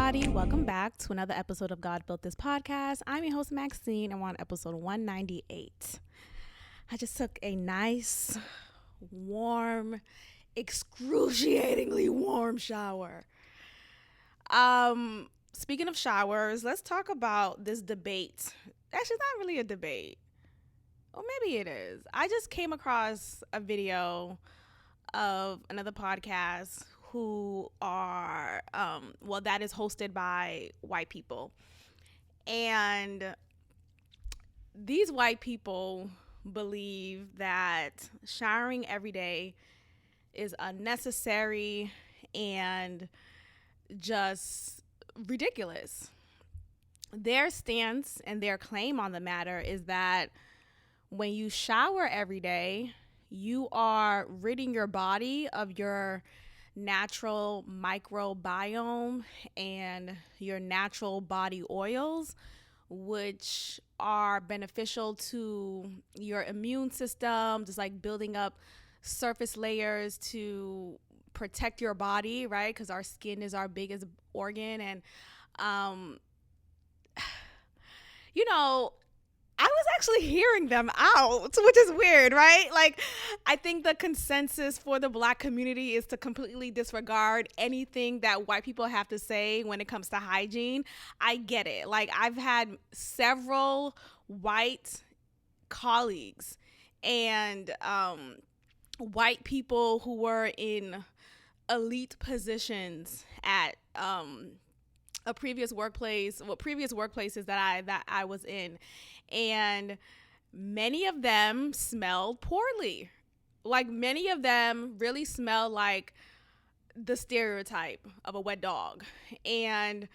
everybody. Welcome back to another episode of God Built This Podcast. I'm your host, Maxine, and we're on episode 198. I just took a nice, warm, excruciatingly warm shower. Speaking of showers, let's talk about this debate. Actually, it's not really a debate. Or maybe it is. I just came across a video of another podcast who are, that is hosted by white people. And these white people believe that showering every day is unnecessary and just ridiculous. Their stance and their claim on the matter is that when you shower every day, you are ridding your body of your natural microbiome and your natural body oils, which are beneficial to your immune system, just like building up surface layers to protect your body, right? Because our skin is our biggest organ. And, I was actually hearing them out, which is weird, right? Like, I think the consensus for the Black community is to completely disregard anything that white people have to say when it comes to hygiene. I get it. Like, I've had several white colleagues and white people who were in elite positions at previous workplaces that I was in. And many of them smelled poorly. Like, many of them really smell like the stereotype of a wet dog. And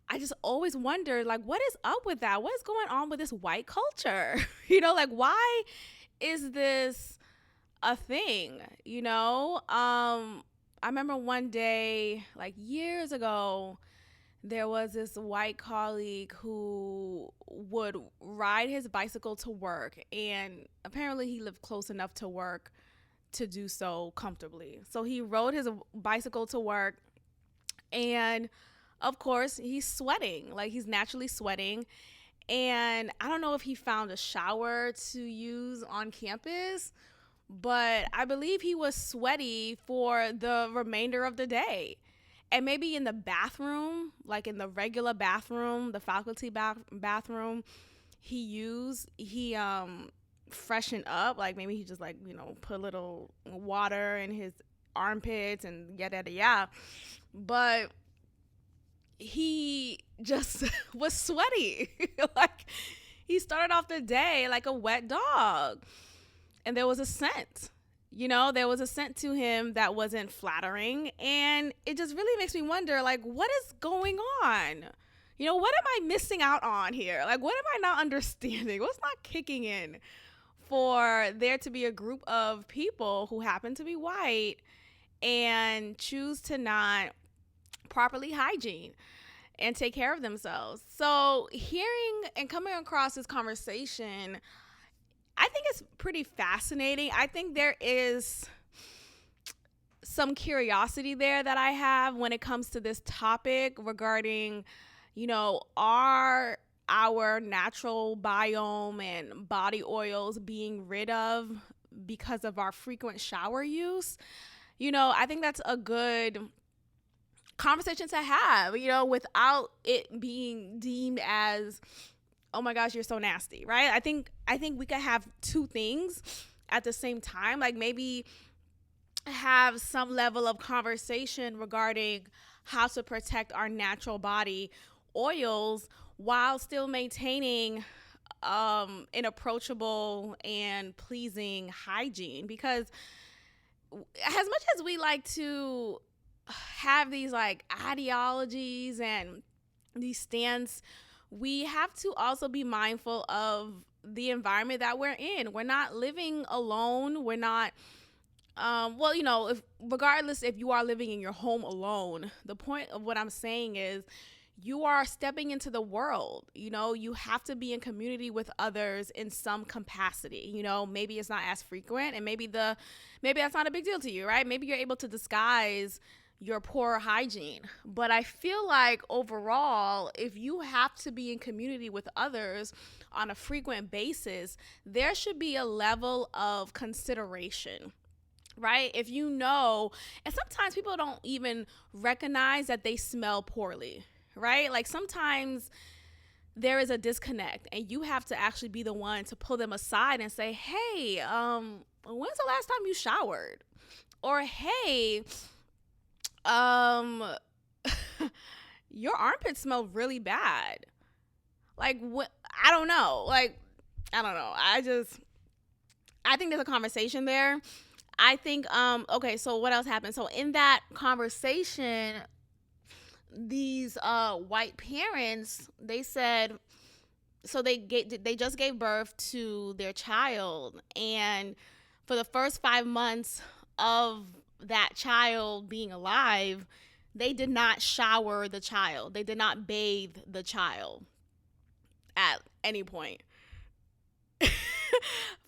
I just always wondered, like, what is up with that? What is going on with this white culture? Why is this a thing? I remember one day, like years ago, there was this white colleague who would ride his bicycle to work, and apparently he lived close enough to work to do so comfortably. So he rode his bicycle to work, and of course he's sweating, like he's naturally sweating. And I don't know if he found a shower to use on campus, but I believe he was sweaty for the remainder of the day. And maybe in the bathroom, like in the regular bathroom, the faculty bathroom, he freshened up. Like, maybe he just put a little water in his armpits and yada yada yada. But he just was sweaty. Like, he started off the day like a wet dog. And there was a scent. There was a scent to him that wasn't flattering. And it just really makes me wonder, like, what is going on? What am I missing out on here? Like, what am I not understanding? What's not kicking in for there to be a group of people who happen to be white and choose to not properly hygiene and take care of themselves? So hearing and coming across this conversation, I think it's pretty fascinating. I think there is some curiosity there that I have when it comes to this topic regarding, are our natural biome and body oils being rid of because of our frequent shower use? I think that's a good conversation to have, without it being deemed as, oh my gosh, you're so nasty, right? I think we could have two things at the same time. Like, maybe have some level of conversation regarding how to protect our natural body oils while still maintaining an approachable and pleasing hygiene. Because as much as we like to have these like ideologies and these stands, we have to also be mindful of the environment that we're in. We're not living alone. We're not, regardless if you are living in your home alone, the point of what I'm saying is you are stepping into the world. You have to be in community with others in some capacity. Maybe it's not as frequent, and maybe that's not a big deal to you, right? Maybe you're able to disguise your poor hygiene. But I feel like overall, if you have to be in community with others on a frequent basis, there should be a level of consideration, right? If you know, and sometimes people don't even recognize that they smell poorly, right? Like sometimes there is a disconnect and you have to actually be the one to pull them aside and say, hey, when's the last time you showered? Or hey, um your armpits smell really bad. Like what? I don't know. Like I don't know. I think there's a conversation there. I think okay, so what else happened? So in that conversation, these white parents, they said, so they just gave birth to their child, and for the first 5 months of that child being alive, they did not shower the child. They did not bathe the child at any point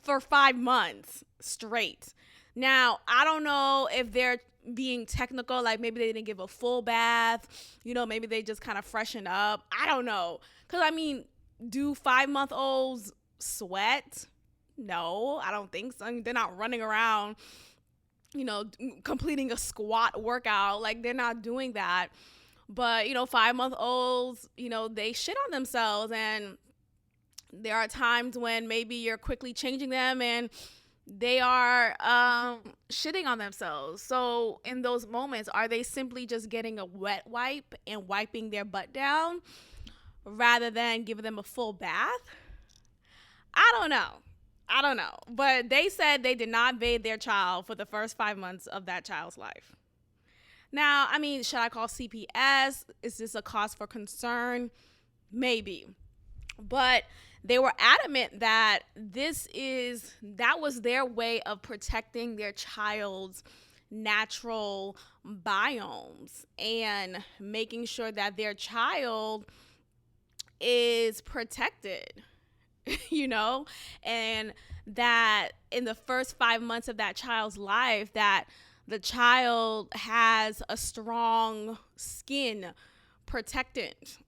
for 5 months straight. Now, I don't know if they're being technical, like maybe they didn't give a full bath, maybe they just kind of freshened up. I don't know. Because, I mean, do 5-month-olds sweat? No, I don't think so. I mean, they're not running around, completing a squat workout. Like, they're not doing that. But, 5-month-olds, they shit on themselves. And there are times when maybe you're quickly changing them and they are shitting on themselves. So in those moments, are they simply just getting a wet wipe and wiping their butt down rather than giving them a full bath? I don't know. But they said they did not bathe their child for the first 5 months of that child's life. Now, I mean, should I call CPS? Is this a cause for concern? Maybe. But they were adamant that that was their way of protecting their child's natural biomes and making sure that their child is protected, and that in the first 5 months of that child's life, that the child has a strong skin protectant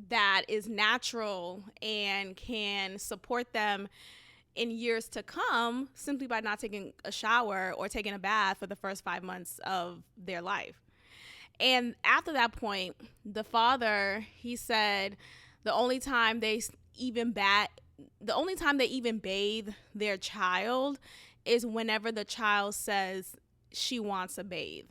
that is natural and can support them in years to come simply by not taking a shower or taking a bath for the first 5 months of their life. And after that point, the father, he said the only time they even bathe their child is whenever the child says she wants a bathe.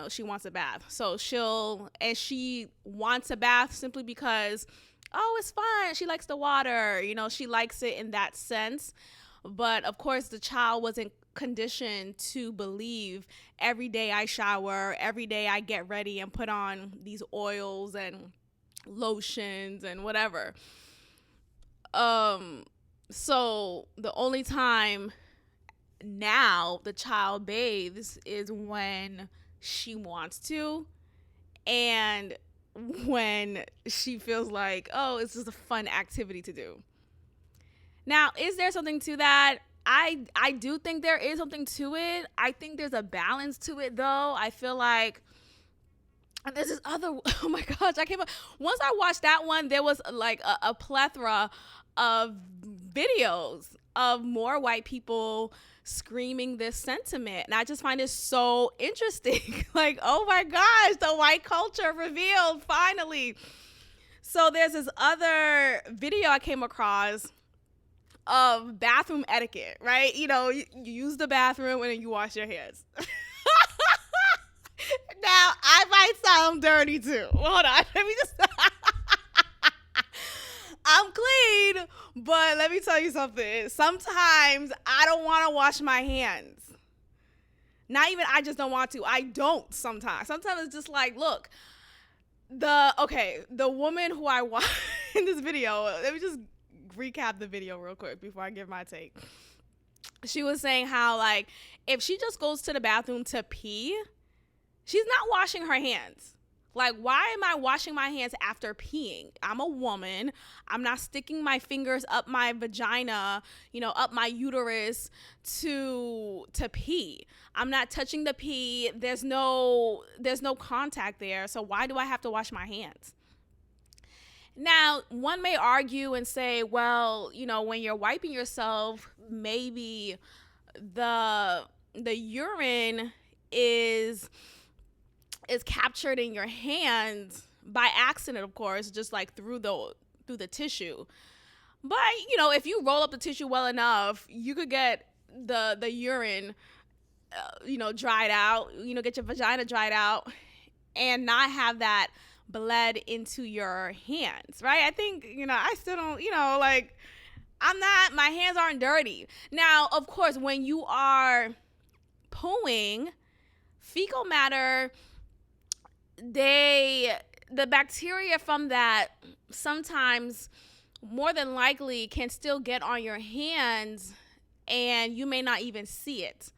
She wants a bath. So she wants a bath simply because, oh, it's fun. She likes the water. She likes it in that sense. But of course, the child wasn't conditioned to believe every day I shower, every day I get ready and put on these oils and lotions and whatever. So the only time now the child bathes is when she wants to and when she feels like, oh, it's just a fun activity to do. Now, is there something to that? I do think there is something to it. I think there's a balance to it, though. I feel like there's this other, oh my gosh, once I watched that one, there was like a plethora of videos of more white people screaming this sentiment, and I just find it so interesting. Like, oh my gosh, the white culture revealed finally. So there's this other video I came across of bathroom etiquette, right? You use the bathroom and then you wash your hands. Now, I might sound dirty too. Hold on, let me just I'm clean, but let me tell you something. Sometimes I don't want to wash my hands. Not even I just don't want to. I don't sometimes. Sometimes it's just like, look, the woman who I watched in this video, let me just recap the video real quick before I give my take. She was saying how, like, if she just goes to the bathroom to pee, she's not washing her hands. Like, why am I washing my hands after peeing? I'm a woman. I'm not sticking my fingers up my vagina, up my uterus to pee. I'm not touching the pee. There's no contact there. So why do I have to wash my hands? Now, one may argue and say, well, when you're wiping yourself, maybe the urine is captured in your hands by accident, of course, just like through the tissue. But if you roll up the tissue well enough, you could get the urine dried out, get your vagina dried out and not have that bled into your hands, right? I think I still don't, my hands aren't dirty. Now, of course, when you are pooing, fecal matter, the bacteria from that sometimes, more than likely, can still get on your hands and you may not even see it.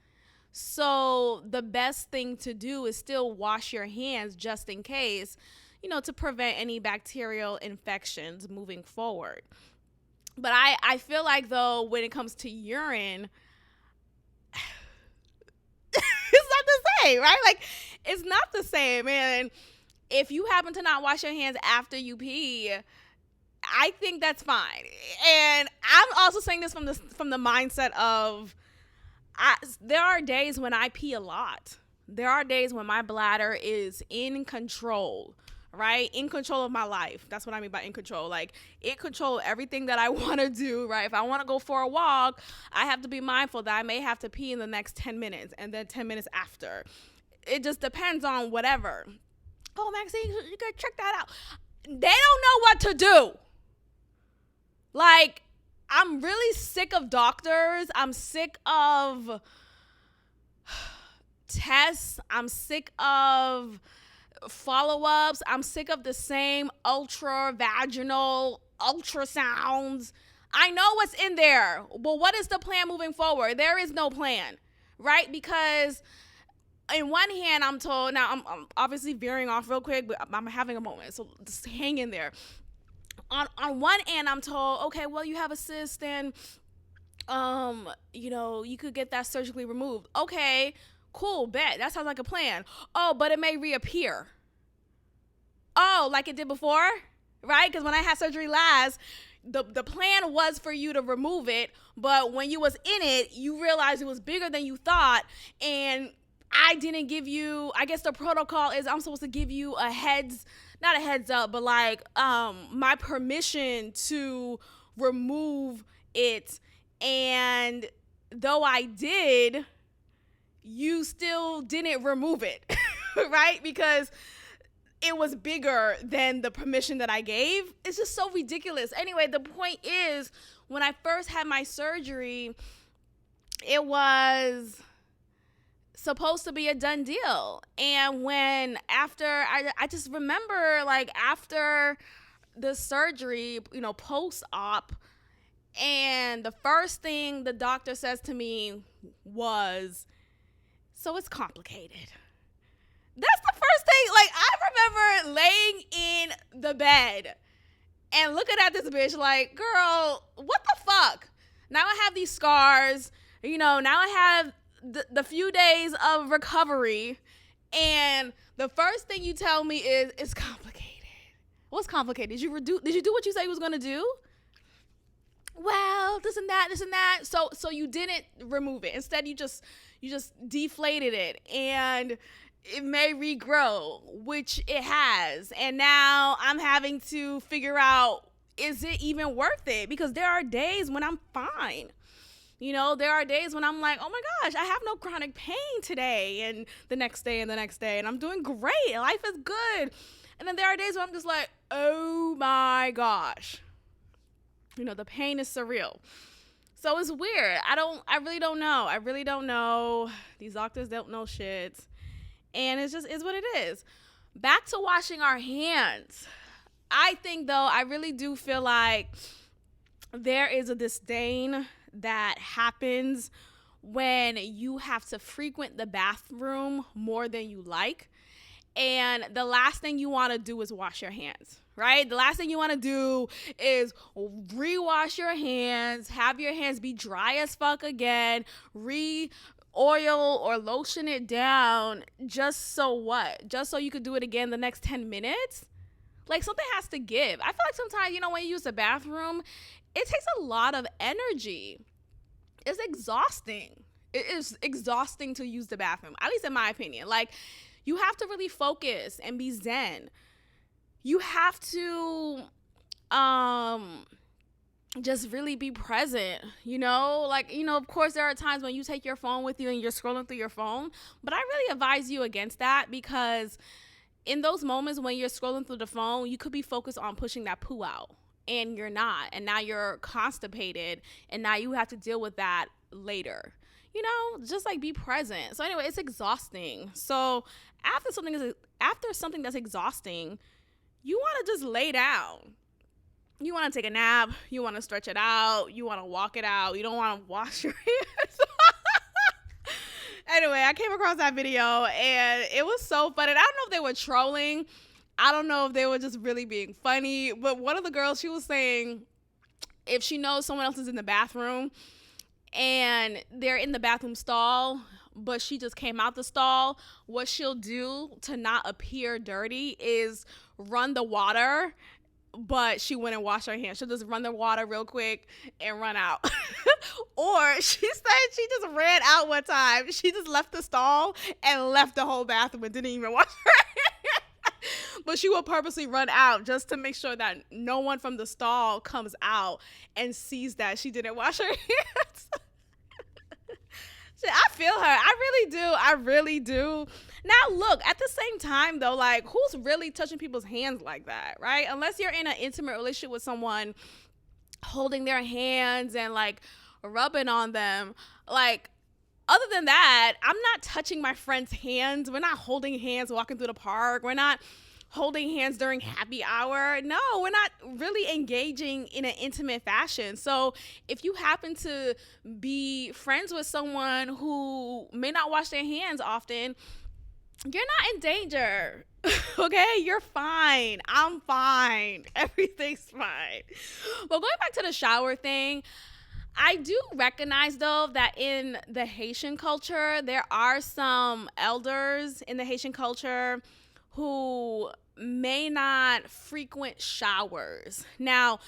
So the best thing to do is still wash your hands just in case, to prevent any bacterial infections moving forward. But I feel like, though, when it comes to urine, it's not the same, right? Like, it's not the same. And if you happen to not wash your hands after you pee, I think that's fine. And I'm also saying this from the mindset of, there are days when I pee a lot. There are days when my bladder is in control, right? In control of my life. That's what I mean by in control. Like, it controls everything that I want to do, right? If I want to go for a walk, I have to be mindful that I may have to pee in the next 10 minutes and then 10 minutes after. It just depends on whatever. Oh, Maxine, you gotta check that out. They don't know what to do. Like, I'm really sick of doctors. I'm sick of tests. I'm sick of follow-ups. I'm sick of the same ultra-vaginal ultrasounds. I know what's in there, but what is the plan moving forward? There is no plan, right? Because in one hand, I'm told, now I'm obviously veering off real quick, but I'm having a moment, so just hang in there. On one end, I'm told, okay, well, you have a cyst and, you could get that surgically removed. Okay, cool, bet. That sounds like a plan. Oh, but it may reappear. Oh, like it did before, right? Because when I had surgery last, the plan was for you to remove it, but when you was in it, you realized it was bigger than you thought, and I didn't give you, I guess the protocol is I'm supposed to give you not a heads up, but like my permission to remove it. And though I did, you still didn't remove it, right? Because it was bigger than the permission that I gave. It's just so ridiculous. Anyway, the point is, when I first had my surgery, it was supposed to be a done deal. And I just remember, like, after the surgery, post-op, and the first thing the doctor says to me was, so it's complicated. That's the first thing. Like, I remember laying in the bed and looking at this bitch like, girl, what the fuck? Now I have these scars, now I have the few days of recovery, and the first thing you tell me is it's complicated. What's complicated? Did you do what you said you was gonna do? Well, this and that. So you didn't remove it. Instead, you just deflated it, and it may regrow, which it has. And now I'm having to figure out, is it even worth it? Because there are days when I'm fine. There are days when I'm like, oh my gosh, I have no chronic pain today, and the next day, and I'm doing great. Life is good. And then there are days when I'm just like, oh my gosh. The pain is surreal. So it's weird. I really don't know. These doctors don't know shit. And it's what it is. Back to washing our hands. I think, though, I really do feel like there is a disdain that happens when you have to frequent the bathroom more than you like. And the last thing you want to do is wash your hands, right? The last thing you want to do is rewash your hands, have your hands be dry as fuck again, oil or lotion it down, just so what? Just so you could do it again the next 10 minutes? Like, something has to give. I feel like sometimes, when you use the bathroom, it takes a lot of energy. It's exhausting. It is exhausting to use the bathroom, at least in my opinion. Like, you have to really focus and be zen. You have to just really be present, like, of course there are times when you take your phone with you and you're scrolling through your phone, but I really advise you against that, because in those moments when you're scrolling through the phone, you could be focused on pushing that poo out, and you're not, and now you're constipated, and now you have to deal with that later. Just like be present. So anyway, it's exhausting. So after something that's exhausting, you want to just lay down. You want to take a nap. You want to stretch it out. You want to walk it out. You don't want to wash your hands. Anyway, I came across that video and it was so funny. I don't know if they were trolling. I don't know if they were just really being funny. But one of the girls, she was saying if she knows someone else is in the bathroom and they're in the bathroom stall, but she just came out the stall, what she'll do to not appear dirty is run the water, but she wouldn't wash her hands. She'll just run the water real quick and run out. Or she said she just ran out one time. She just left the stall and left the whole bathroom and didn't even wash her hands. But she will purposely run out just to make sure that no one from the stall comes out and sees that she didn't wash her hands. I feel her. I really do. Now, look, at the same time, though, like, who's really touching people's hands like that, right? Unless you're in an intimate relationship with someone, holding their hands and, like, rubbing on them. Like, other than that, I'm not touching my friend's hands. We're not holding hands walking through the park. We're not holding hands during happy hour. No, we're not really engaging in an intimate fashion. So if you happen to be friends with someone who may not wash their hands often, you're not in danger. Okay, you're fine. I'm fine. Everything's fine. Well, going back to the shower thing, I do recognize, though, that in the Haitian culture, there are some elders in the Haitian culture who may not frequent showers. Now,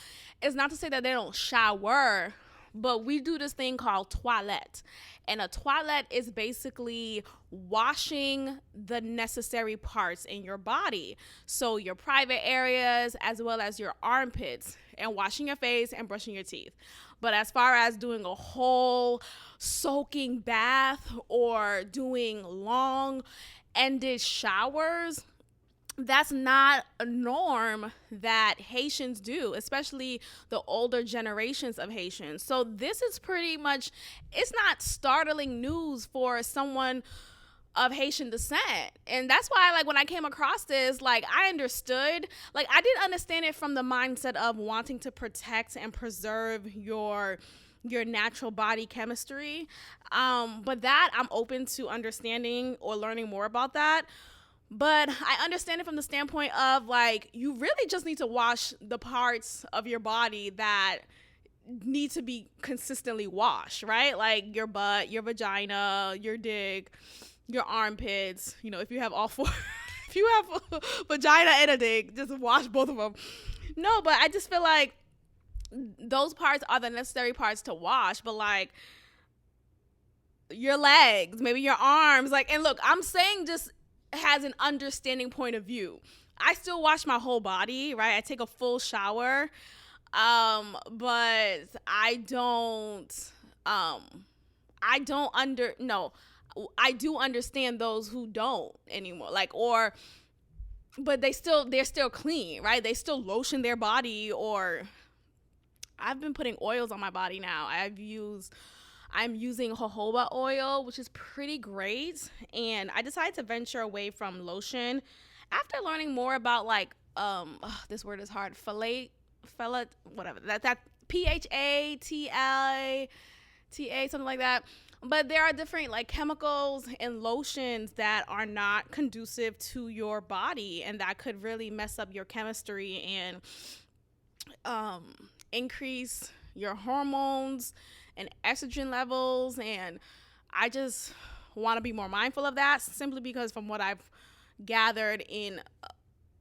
it's not to say that they don't shower, but we do this thing called toilette. And a toilette is basically washing the necessary parts in your body. So your private areas as well as your armpits, and washing your face and brushing your teeth. But as far as doing a whole soaking bath or doing long-ended showers, that's not a norm that Haitians do, especially the older generations of Haitians. So this is pretty much, it's not startling news for someone of Haitian descent. And that's why, like, when I came across this, like, I understood, like, I didn't understand it from the mindset of wanting to protect and preserve your natural body chemistry. But that I'm open to understanding or learning more about that. But I understand it from the standpoint of, like, you really just need to wash the parts of your body that need to be consistently washed, right? Like your butt, your vagina, your dick, your armpits. If you have all four, if you have a vagina and a dick, just wash both of them. No, but I just feel like those parts are the necessary parts to wash. But, like, your legs, maybe your arms, like, and look, I'm saying just has an understanding point of view. I still wash my whole body, right? I take a full shower, but I do understand those who don't anymore, but they're still clean, right? They still lotion their body, or I've been putting oils on my body now. I'm using jojoba oil, which is pretty great. And I decided to venture away from lotion after learning more about, like, this word is hard, whatever. That PHATL something like that. But there are different like chemicals and lotions that are not conducive to your body and that could really mess up your chemistry and um, increase your hormones and estrogen levels. And I just want to be more mindful of that simply because from what I've gathered in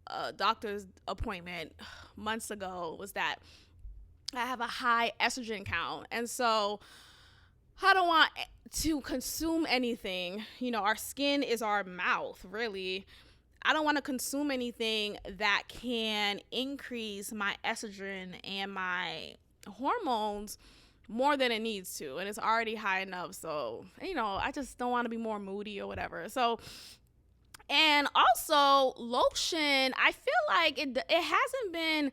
a doctor's appointment months ago was that I have a high estrogen count. And so I don't want to consume anything. You know, our skin is our mouth, really. I don't want to consume anything that can increase my estrogen and my hormones more than it needs to. And it's already high enough. So, you know, I just don't want to be more moody or whatever. So, and also lotion, I feel like it hasn't been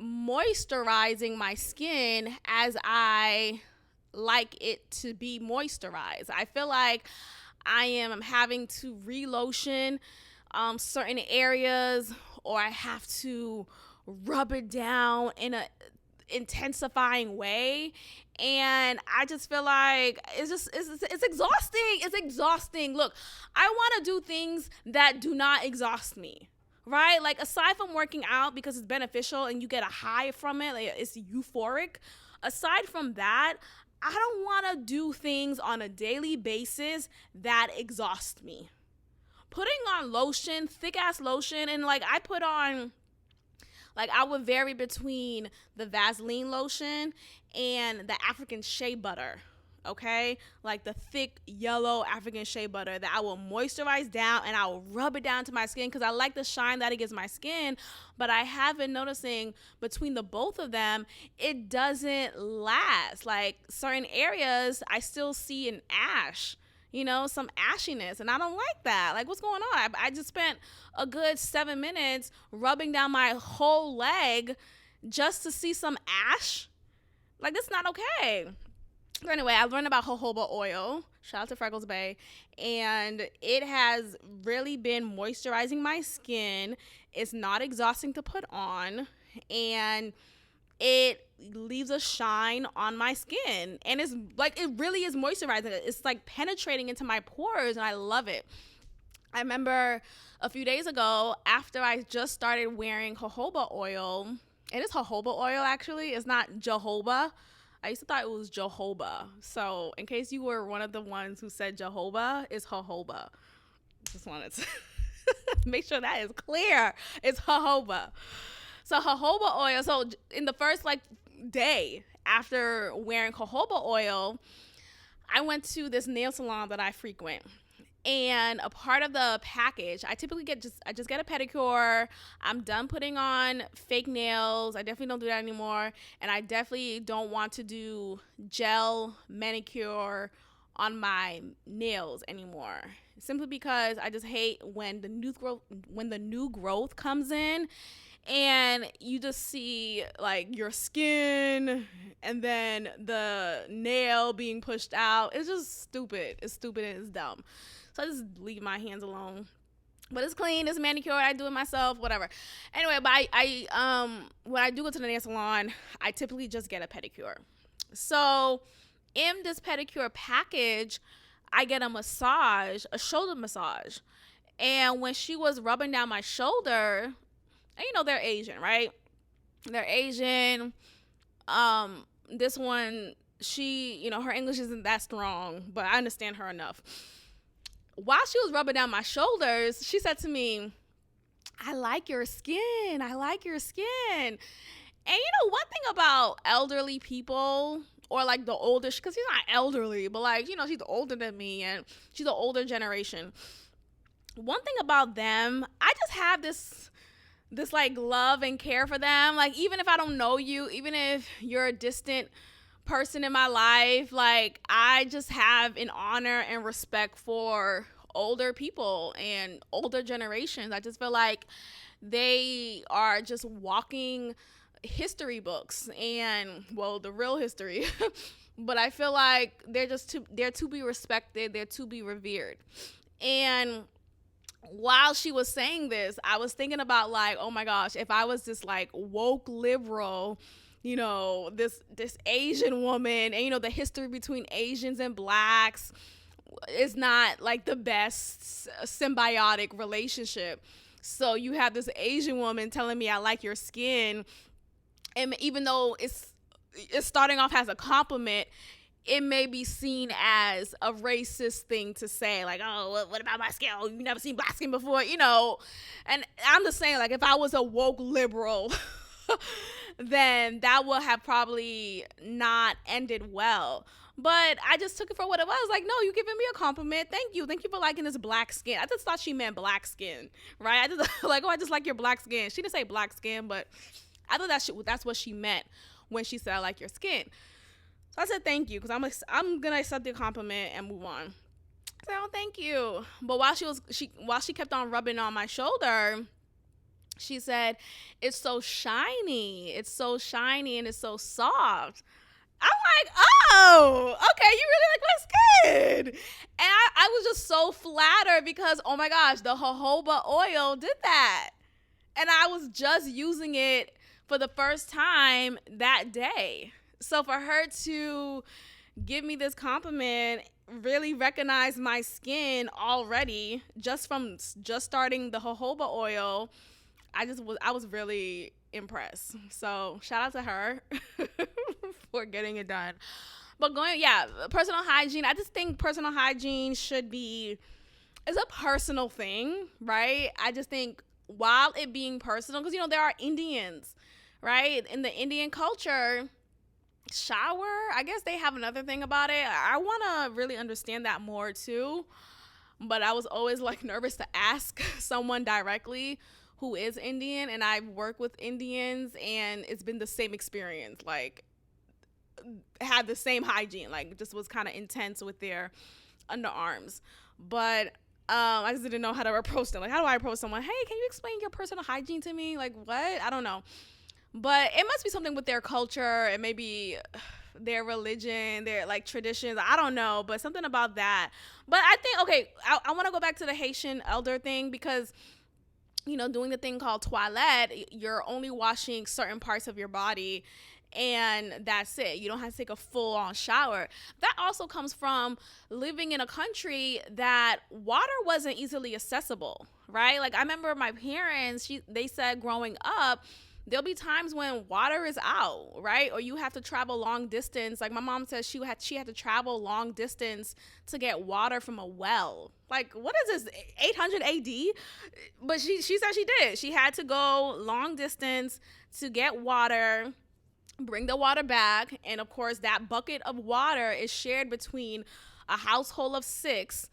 moisturizing my skin as I like it to be moisturized. I feel like I am having to re-lotion certain areas, or I have to rub it down in a intensifying way, and I just feel like it's exhausting. Look, I want to do things that do not exhaust me, right? Like, aside from working out because it's beneficial and you get a high from it, like it's euphoric, aside from that, I don't want to do things on a daily basis that exhaust me. Putting on lotion, thick ass lotion, and like I put on, like I would vary between the Vaseline lotion and the African shea butter, okay? Like the thick yellow African shea butter that I will moisturize down and I will rub it down to my skin because I like the shine that it gives my skin. But I have been noticing between the both of them, it doesn't last. Like certain areas, I still see an ash, you know, some ashiness, and I don't like that. Like, what's going on? I just spent a good 7 minutes rubbing down my whole leg just to see some ash. Like, it's not okay. So anyway, I learned about jojoba oil. Shout out to Freckles Bay. And it has really been moisturizing my skin. It's not exhausting to put on. And it leaves a shine on my skin. And it's like, it really is moisturizing. It's like penetrating into my pores, and I love it. I remember a few days ago, after I just started wearing jojoba oil, it is jojoba oil actually, it's not jojoba. I used to thought it was jojoba. So in case you were one of the ones who said Jehovah, it's jojoba. Just wanted to make sure that is clear. It's jojoba. So jojoba oil, so in the first like day after wearing jojoba oil, I went to this nail salon that I frequent. And a part of the package, I typically I just get a pedicure. I'm done putting on fake nails. I definitely don't do that anymore. And I definitely don't want to do gel manicure on my nails anymore. Simply because I just hate when the new growth comes in and you just see like your skin and then the nail being pushed out. It's just stupid. It's stupid and it's dumb. So I just leave my hands alone. But it's clean, it's manicured, I do it myself, whatever. Anyway, but I when I do go to the nail salon, I typically just get a pedicure. So in this pedicure package, I get a massage, a shoulder massage. And when she was rubbing down my shoulder, and you know they're Asian, right? They're Asian. This one, she, you know, her English isn't that strong, but I understand her enough. While she was rubbing down my shoulders, she said to me, I like your skin. I like your skin. And you know, one thing about elderly people, or like the older, because she's not elderly, but like, you know, she's older than me and she's the older generation. One thing about them, I just have this like love and care for them. Like, even if I don't know you, even if you're a distant person in my life, like I just have an honor and respect for older people and older generations. I just feel like they are just walking history books, and well, the real history. But I feel like they're to be respected, they're to be revered. And while she was saying this, I was thinking about like, oh my gosh, if I was this like woke liberal this Asian woman, and the history between Asians and blacks is not like the best symbiotic relationship. So you have this Asian woman telling me I like your skin, and even though it's starting off as a compliment, it may be seen as a racist thing to say, like, oh, what about my skin? Oh, you never seen black skin before, And I'm just saying, like, if I was a woke liberal, then that would have probably not ended well. But I just took it for what it was. Like, no, you giving me a compliment. Thank you for liking this black skin. I just thought she meant black skin, right? I just like, oh, I just like your black skin. She didn't say black skin, but I thought that's what she meant when she said I like your skin. So I said thank you, because I'm gonna accept the compliment and move on. I said, oh, thank you. But while she kept on rubbing on my shoulder, she said, it's so shiny and it's so soft. I'm like, oh, okay, you really like my skin. And I was just so flattered because, oh my gosh, the jojoba oil did that. And I was just using it for the first time that day. So for her to give me this compliment, really recognize my skin already just from starting the jojoba oil, I was really impressed. So shout out to her for getting it done. But personal hygiene. I just think personal hygiene is a personal thing, right? I just think while it being personal, because there are Indians, right? In the Indian culture, shower, I guess they have another thing about it. I want to really understand that more too. But I was always like nervous to ask someone directly who is Indian, and I've worked with Indians, and it's been the same experience. Like, had the same hygiene, like just was kind of intense with their underarms. But I just didn't know how to approach them. Like, how do I approach someone? Hey, can you explain your personal hygiene to me? Like, what? I don't know. But it must be something with their culture and maybe their religion, their like traditions. I don't know, but something about that. But I think, okay, I want to go back to the Haitian elder thing, because doing the thing called toilette, you're only washing certain parts of your body, and that's it. You don't have to take a full-on shower. That also comes from living in a country that water wasn't easily accessible, right? Like, I remember my parents, they said growing up, there'll be times when water is out, right? Or you have to travel long distance. Like, my mom says she had to travel long distance to get water from a well. Like, what is this, 800 AD? But she said she did. She had to go long distance to get water, bring the water back. And of course, that bucket of water is shared between a household of 6,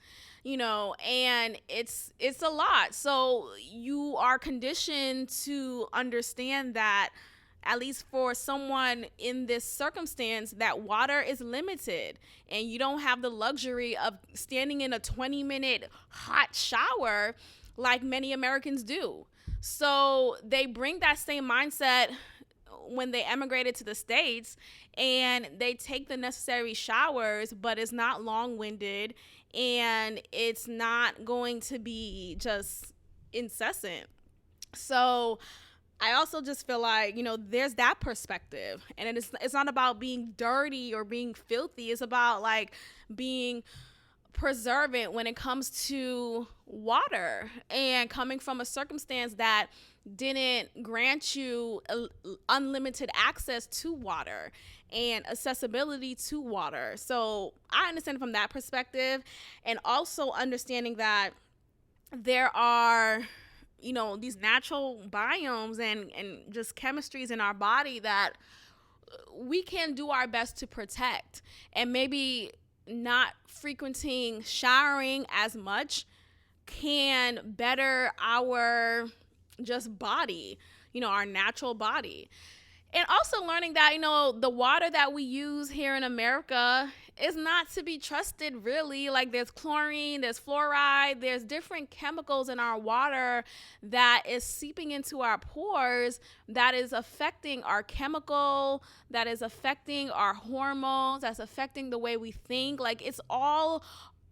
and it's a lot. So you are conditioned to understand that, at least for someone in this circumstance, that water is limited, and you don't have the luxury of standing in a 20-minute hot shower like many Americans do. So they bring that same mindset when they emigrated to the States, and they take the necessary showers, but it's not long-winded, and it's not going to be just incessant. So I also just feel like, there's that perspective, and it's not about being dirty or being filthy. It's about like being preservant when it comes to water, and coming from a circumstance that didn't grant you unlimited access to water and accessibility to water. So I understand from that perspective, and also understanding that there are, these natural biomes and just chemistries in our body that we can do our best to protect, and maybe not frequenting showering as much can better our just body, our natural body. And also learning that, the water that we use here in America is not to be trusted, really. Like, there's chlorine, there's fluoride, there's different chemicals in our water that is seeping into our pores, that is affecting our chemical, that is affecting our hormones, that's affecting the way we think. Like, it's all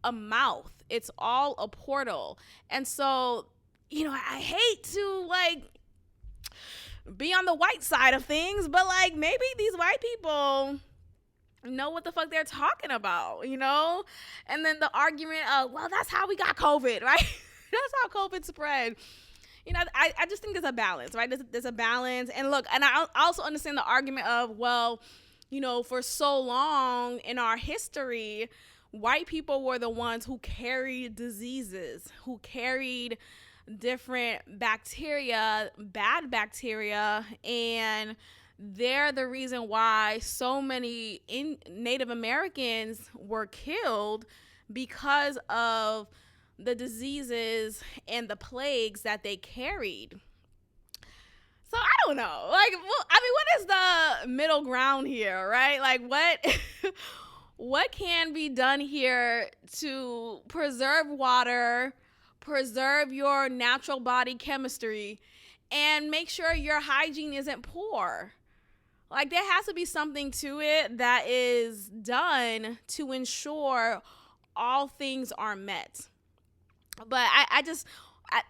a mouth, it's all a portal. And so, I hate to, like, be on the white side of things, but like maybe these white people know what the fuck they're talking about, you know? And then the argument of, well, that's how we got COVID, right? That's how COVID spread. You know, I just think there's a balance, right? There's a balance. And look, and I also understand the argument of, well, you know, for so long in our history, white people were the ones who carried diseases, who carried different bacteria, bad bacteria, and they're the reason why so many Native Americans were killed because of the diseases and the plagues that they carried. So I don't know. Like, well, I mean, what is the middle ground here, right? Like, what can be done here to preserve water, preserve your natural body chemistry, and make sure your hygiene isn't poor? Like, there has to be something to it that is done to ensure all things are met. But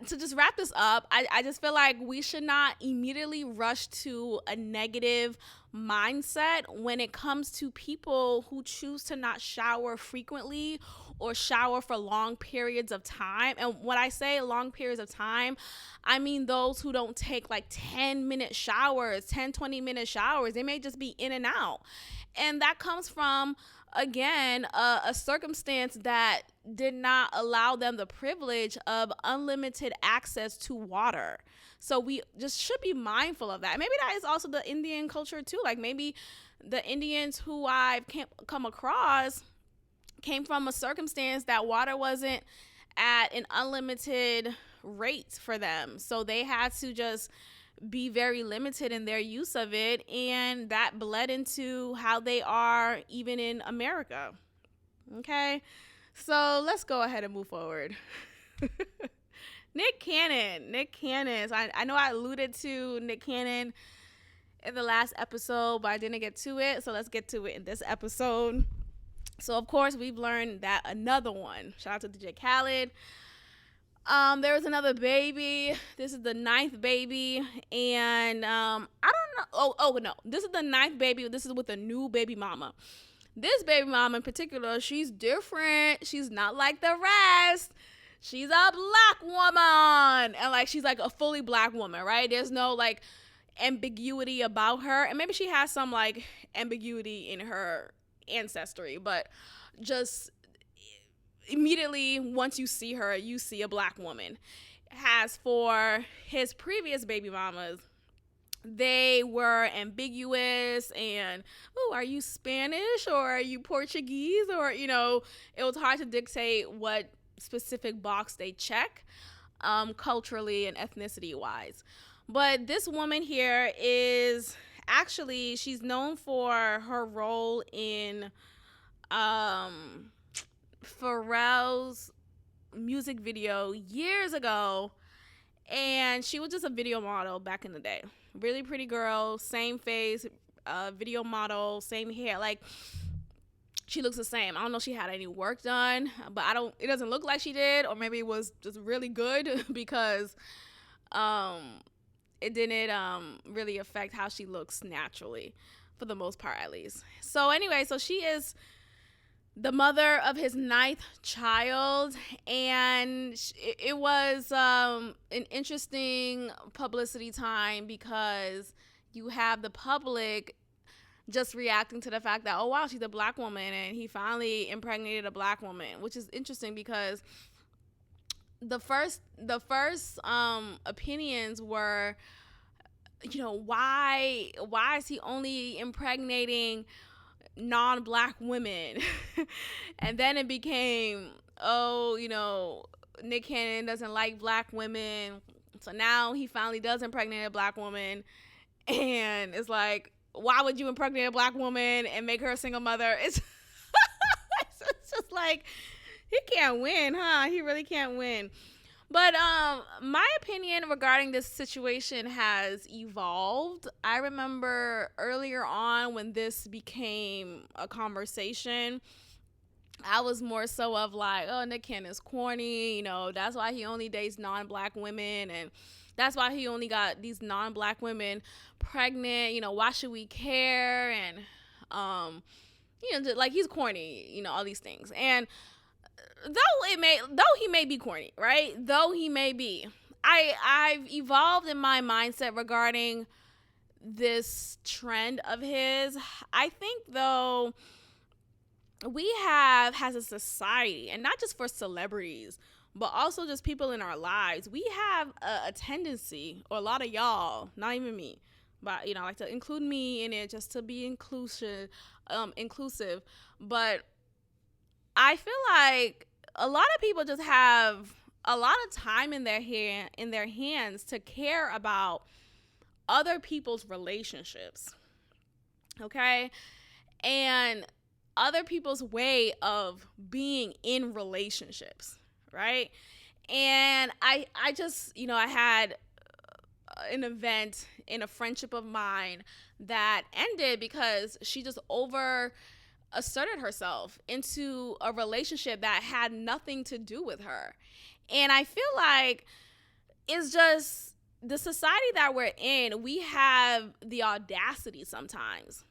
to just wrap this up, I just feel like we should not immediately rush to a negative mindset when it comes to people who choose to not shower frequently or shower for long periods of time. And when I say long periods of time, I mean those who don't take like 10-minute showers, 20-minute showers. They may just be in and out. And that comes from, again, a circumstance that did not allow them the privilege of unlimited access to water. So we just should be mindful of that. Maybe that is also the Indian culture too. Like maybe the Indians who I've come across came from a circumstance that water wasn't at an unlimited rate for them. So they had to just be very limited in their use of it, and that bled into how they are even in America. Okay, so let's go ahead and move forward. Nick Cannon. So I know I alluded to Nick Cannon in the last episode, but I didn't get to it, so let's get to it in this episode. So of course we've learned that another one, shout out to DJ Khaled, there was another baby. This is the 9th baby, and I don't know. Oh no, this is the 9th baby. This is with a new baby mama. This baby mama in particular, she's different. She's not like the rest. She's a black woman, and like she's like a fully black woman, right? There's no like ambiguity about her, and maybe she has some like ambiguity in her ancestry, but just immediately once you see her, you see a black woman. As for his previous baby mamas, they were ambiguous and, oh, are you Spanish or are you Portuguese? Or, you know, it was hard to dictate what specific box they check culturally and ethnicity wise. But this woman here is actually, she's known for her role in Pharrell's music video years ago, and she was just a video model back in the day. Really pretty girl, same face, video model, same hair. Like, she looks the same. I don't know if she had any work done, but it doesn't look like she did, or maybe it was just really good because it didn't really affect how she looks naturally, for the most part at least. So anyway, so she is the mother of his 9th child, and it was an interesting publicity time because you have the public just reacting to the fact that, oh wow, she's a black woman and he finally impregnated a black woman, which is interesting because the first opinions were, you know, why is he only impregnating non-black women? And then it became, oh, you know, Nick Cannon doesn't like black women, so now he finally does impregnate a black woman, and it's like, why would you impregnate a black woman and make her a single mother? It's it's just like, he can't win, huh? He really can't win. But my opinion regarding this situation has evolved. I remember earlier on when this became a conversation, I was more so of like, oh, Nick Cannon's corny, you know, that's why he only dates non-black women, and That's why he only got these non-black women pregnant. Why should we care? And like, he's corny. All these things. And though he may be corny, right? Though he may be, I've evolved in my mindset regarding this trend of his. I think, though, we have, as a society, and not just for celebrities, but also just people in our lives, we have a tendency, or a lot of y'all, not even me, but I like to include me in it just to be inclusive. But I feel like a lot of people just have a lot of time in their hands to care about other people's relationships, okay, and other people's way of being in relationships, right? And I just, I had an event in a friendship of mine that ended because she just over asserted herself into a relationship that had nothing to do with her. And I feel like it's just the society that we're in. We have the audacity sometimes.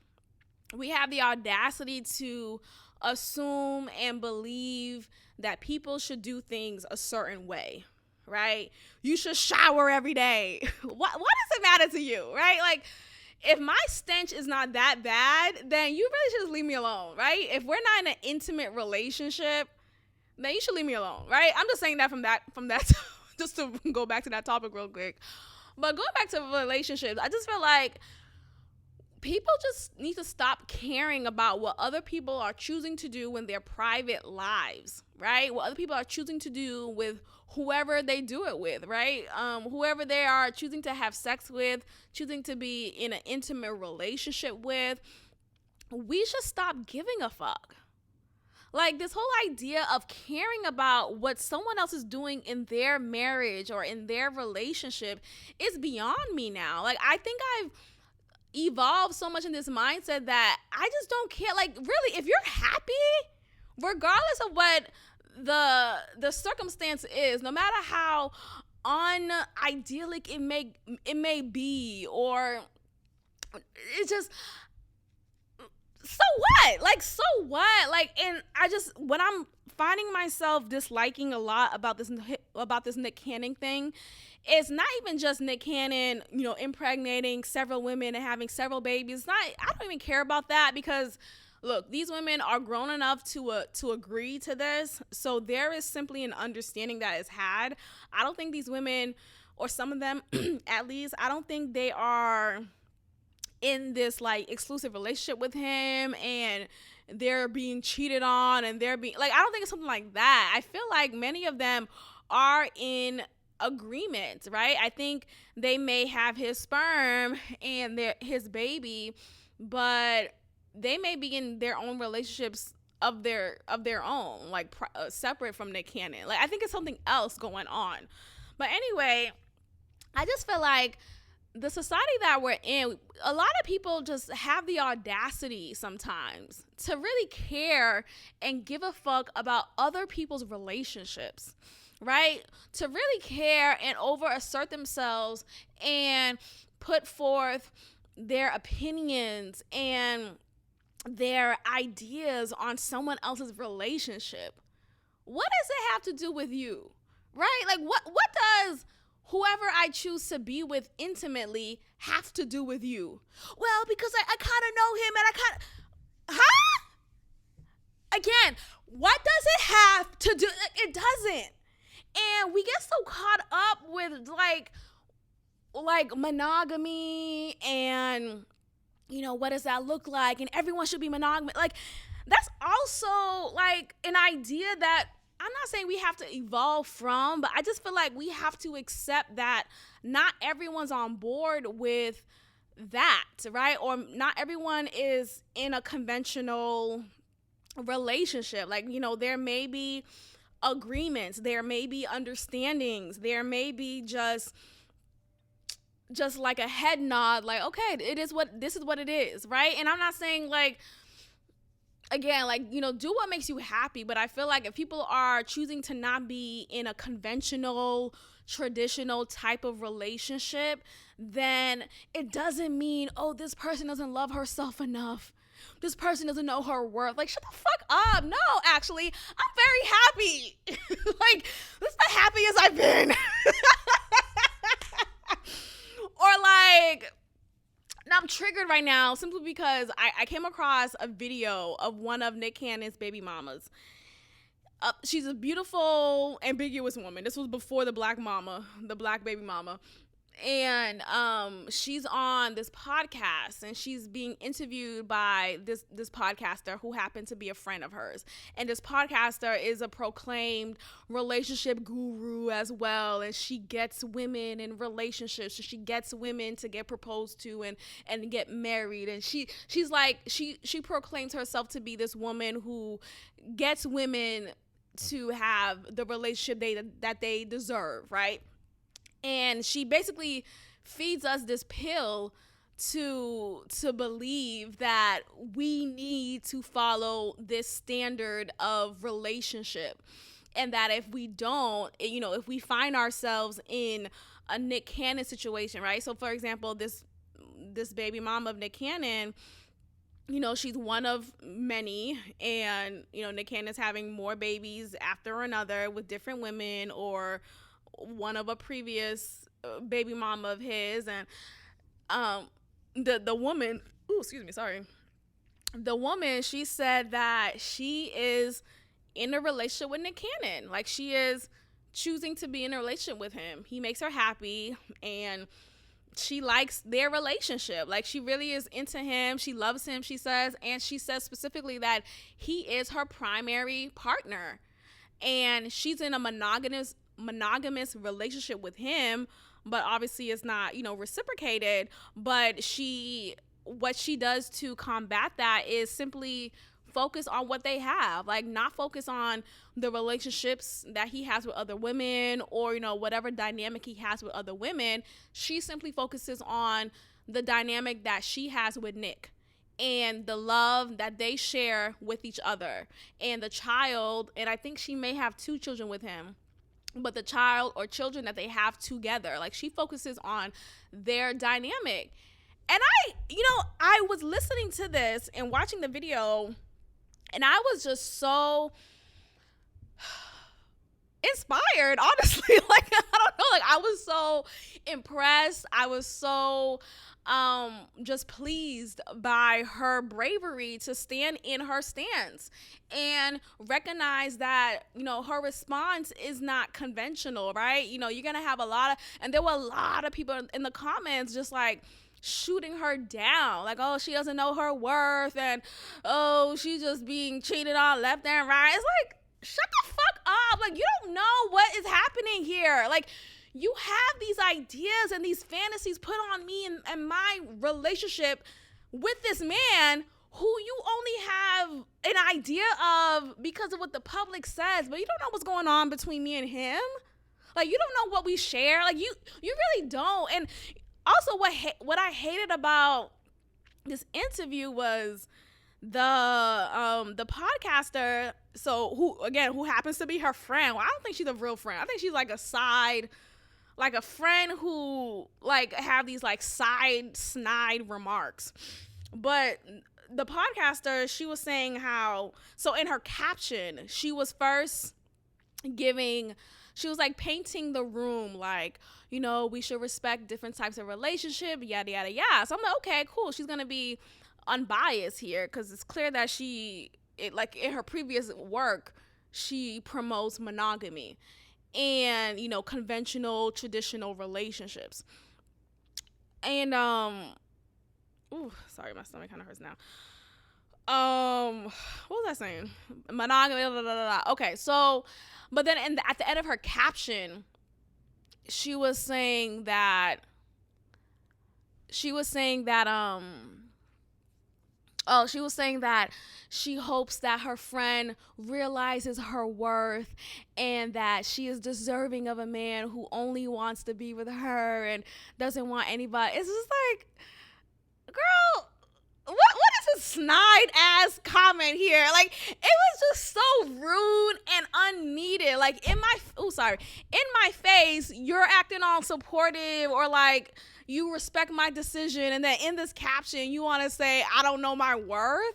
We have the audacity to assume and believe that people should do things a certain way, right? You should shower every day. What does it matter to you, right? Like, if my stench is not that bad, then you really should just leave me alone, right? If we're not in an intimate relationship, then you should leave me alone, right? I'm just saying that from that just to go back to that topic real quick. But going back to relationships, I just feel like people just need to stop caring about what other people are choosing to do in their private lives, right? What other people are choosing to do with whoever they do it with, right? Whoever they are choosing to have sex with, choosing to be in an intimate relationship with. We should stop giving a fuck. Like, this whole idea of caring about what someone else is doing in their marriage or in their relationship is beyond me now. Like, I think I've evolved so much in this mindset that I just don't care. Like, really, if you're happy, regardless of what the circumstance is, no matter how unidyllic it may be, or it's just, so what? Like, so what? Like, and I just, when I'm finding myself disliking a lot about this Nick Cannon thing, it's not even just Nick Cannon, impregnating several women and having several babies. I don't even care about that, because look, these women are grown enough to agree to this. So there is simply an understanding that is had. I don't think these women, or some of them at least, I don't think they are in this like exclusive relationship with him and they're being cheated on, and they're being like, I don't think it's something like that. I feel like many of them are in agreement, right? I think they may have his sperm and his baby, but they may be in their own relationships of their own, like separate from Nick Cannon. Like, I think it's something else going on. But anyway, I just feel like the society that we're in, a lot of people just have the audacity sometimes to really care and give a fuck about other people's relationships, right? To really care and over assert themselves and put forth their opinions and their ideas on someone else's relationship. What does it have to do with you, right? Like, what does whoever I choose to be with intimately have to do with you? Well, because I kind of know him and I kind of, huh? Again, what does it have to do? It doesn't. And we get so caught up with like monogamy and, what does that look like? And everyone should be monogamous. Like, that's also like an idea that I'm not saying we have to evolve from, but I just feel like we have to accept that not everyone's on board with that, right? Or not everyone is in a conventional relationship. Like, there may be agreements, there may be understandings, there may be just like a head nod, like, okay, this is what it is, right? And I'm not saying like, again, like, do what makes you happy. But I feel like if people are choosing to not be in a conventional, traditional type of relationship, then it doesn't mean, oh, this person doesn't love herself enough. This person doesn't know her worth. Like, shut the fuck up. No, actually, I'm very happy. Like, this is the happiest I've been. Or like, now I'm triggered right now simply because I came across a video of one of Nick Cannon's baby mamas. She's a beautiful, ambiguous woman. This was before the black baby mama. And she's on this podcast, and she's being interviewed by this podcaster who happened to be a friend of hers. And this podcaster is a proclaimed relationship guru as well, and she gets women in relationships. So she gets women to get proposed to and get married. And she's like, she proclaims herself to be this woman who gets women to have the relationship that they deserve, right? And she basically feeds us this pill to believe that we need to follow this standard of relationship, and that if we don't, if we find ourselves in a Nick Cannon situation, right? So for example, this baby mom of Nick Cannon, she's one of many, and Nick Cannon's having more babies after another with different women, or one of a previous baby mama of his. And the woman, the woman, she said that she is in a relationship with Nick Cannon. Like, she is choosing to be in a relationship with him. He makes her happy, and she likes their relationship. Like, she really is into him. She loves him, she says. And she says specifically that he is her primary partner, and she's in a monogamous relationship with him, but obviously it's not reciprocated. But what she does to combat that is simply focus on what they have, like not focus on the relationships that he has with other women, or whatever dynamic he has with other women. She simply focuses on the dynamic that she has with Nick, and the love that they share with each other, and the child. And I think she may have 2 children with him, but the child or children that they have together. Like, she focuses on their dynamic. And I was listening to this and watching the video, and I was just so inspired, honestly. Like, I don't know, like, I was so impressed. I was so just pleased by her bravery to stand in her stance and recognize that her response is not conventional, right? You're gonna have and there were a lot of people in the comments just like shooting her down, like, oh, she doesn't know her worth, and oh, she's just being cheated on left and right. It's like, shut the fuck up. Like, you don't know what is happening here. Like, you have these ideas and these fantasies put on me and my relationship with this man who you only have an idea of because of what the public says, but you don't know what's going on between me and him. Like, you don't know what we share. Like, you really don't. And also, what I hated about this interview was the podcaster, so who happens to be her friend. Well, I don't think she's a real friend. I think she's like a side, like a friend who like have these like side snide remarks. But the podcaster, she was saying how, so in her caption, she was like painting the room like, we should respect different types of relationship, yada, yada, yada. So I'm like, okay, cool. She's going to be unbiased here, because it's clear that like in her previous work, she promotes monogamy and, conventional, traditional relationships. And, sorry, my stomach kind of hurts now. What was I saying? Monogamy, blah, blah, blah, blah. Okay, so, but then at the end of her caption, she was saying that she hopes that her friend realizes her worth, and that she is deserving of a man who only wants to be with her and doesn't want anybody. It's just like, girl, what is snide ass comment here. Like, it was just so rude and unneeded. Like, in my face, you're acting all supportive, or like you respect my decision, and then in this caption you want to say I don't know my worth.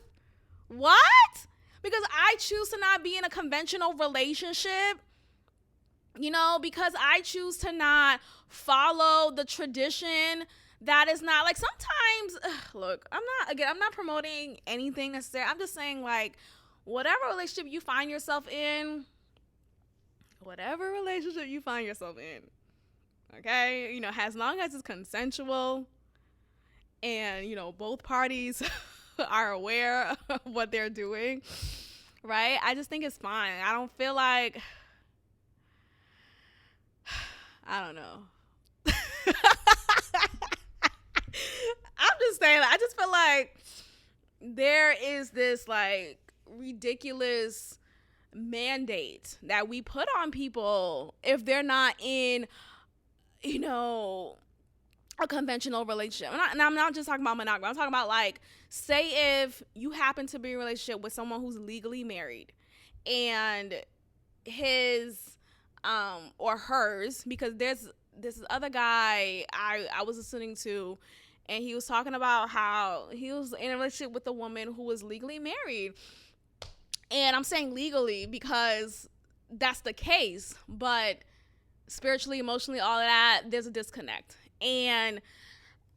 What? Because I choose to not be in a conventional relationship, because I choose to not follow the tradition that is not, like, sometimes, look, I'm not promoting anything necessarily. I'm just saying, like, whatever relationship you find yourself in, okay, as long as it's consensual and, both parties are aware of what they're doing, right? I just think it's fine. I don't feel like, I don't know. I'm just saying, I just feel like there is this, like, ridiculous mandate that we put on people if they're not in, a conventional relationship. And I'm not just talking about monogamy. I'm talking about, like, say if you happen to be in a relationship with someone who's legally married, and his or hers, because there's this other guy I was listening to, and he was talking about how he was in a relationship with a woman who was legally married. And I'm saying legally because that's the case, but spiritually, emotionally, all of that, there's a disconnect. And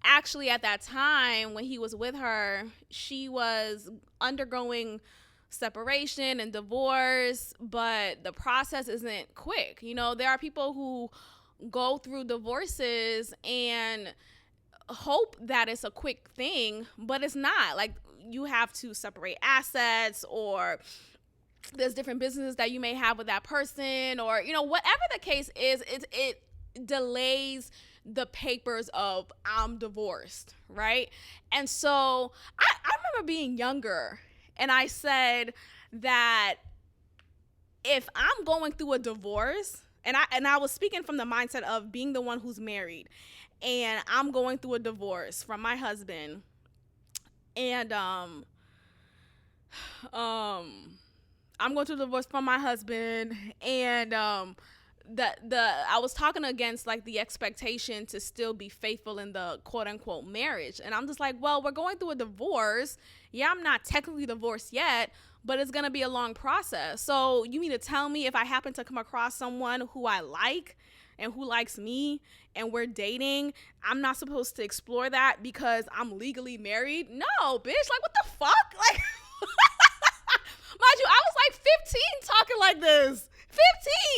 actually, at that time when he was with her, she was undergoing separation and divorce, but the process isn't quick. There are people who go through divorces and hope that it's a quick thing, but it's not. Like, you have to separate assets, or there's different businesses that you may have with that person, or whatever the case is, it delays the papers of I'm divorced, right? And so I remember being younger, and I said that if I'm going through a divorce, and I was speaking from the mindset of being the one who's married, and I'm going through a divorce from my husband, and I'm going through a divorce from my husband, and I was talking against, like, the expectation to still be faithful in the quote unquote marriage. And I'm just like, well, we're going through a divorce. Yeah, I'm not technically divorced yet, but it's going to be a long process. So you mean to tell me if I happen to come across someone who I like and who likes me and we're dating, I'm not supposed to explore that because I'm legally married? No, bitch. Like, what the fuck? Like, mind you, I was like 15 talking like this.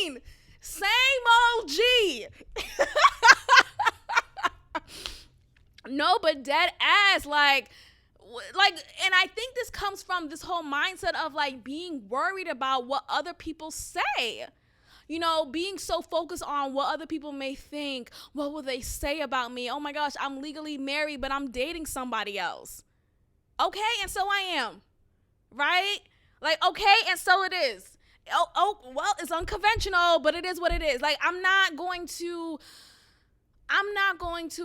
15. Same OG. No, but dead ass, like, and I think this comes from this whole mindset of, like, being worried about what other people say. Being so focused on what other people may think. What will they say about me? Oh my gosh, I'm legally married, but I'm dating somebody else. Okay, and so I am. Right? Like, okay, and so it is. Oh, well, it's unconventional, but it is what it is. Like, I'm not going to